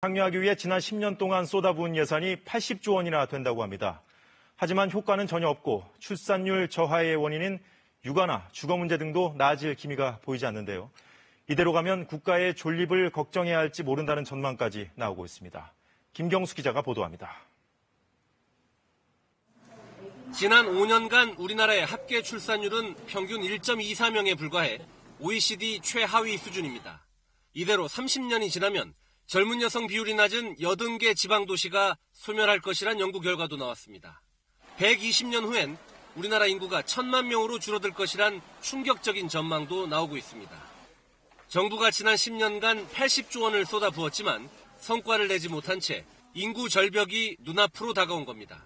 장려하기 위해 지난 10년 동안 쏟아부은 예산이 80조 원이나 된다고 합니다. 하지만 효과는 전혀 없고 출산율 저하의 원인인 육아나 주거 문제 등도 나아질 기미가 보이지 않는데요. 이대로 가면 국가의 존립을 걱정해야 할지 모른다는 전망까지 나오고 있습니다. 김경수 기자가 보도합니다. 지난 5년간 우리나라의 합계 출산율은 평균 1.24명에 불과해 OECD 최하위 수준입니다. 이대로 30년이 지나면 젊은 여성 비율이 낮은 80개 지방도시가 소멸할 것이란 연구 결과도 나왔습니다. 120년 후엔 우리나라 인구가 1,000만 명으로 줄어들 것이란 충격적인 전망도 나오고 있습니다. 정부가 지난 10년간 80조 원을 쏟아부었지만 성과를 내지 못한 채 인구 절벽이 눈앞으로 다가온 겁니다.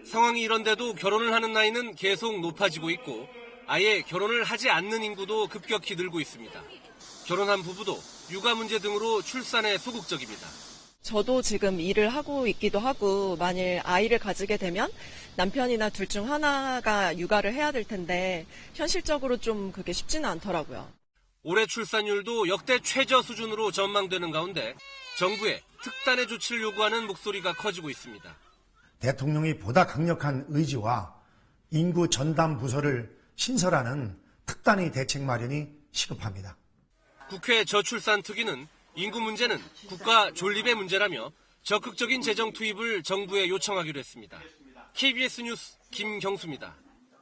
상황이 이런데도 결혼을 하는 나이는 계속 높아지고 있고 아예 결혼을 하지 않는 인구도 급격히 늘고 있습니다. 결혼한 부부도 육아 문제 등으로 출산에 소극적입니다. 저도 지금 일을 하고 있기도 하고 만일 아이를 가지게 되면 남편이나 둘 중 하나가 육아를 해야 될 텐데 현실적으로 좀 그게 쉽지는 않더라고요. 올해 출산율도 역대 최저 수준으로 전망되는 가운데 정부에 특단의 조치를 요구하는 목소리가 커지고 있습니다. 대통령이 보다 강력한 의지와 인구 전담 부서를 신설하는 특단의 대책 마련이 시급합니다. 국회 저출산특위는 인구 문제는 국가 존립의 문제라며 적극적인 재정 투입을 정부에 요청하기로 했습니다. KBS 뉴스 김경수입니다.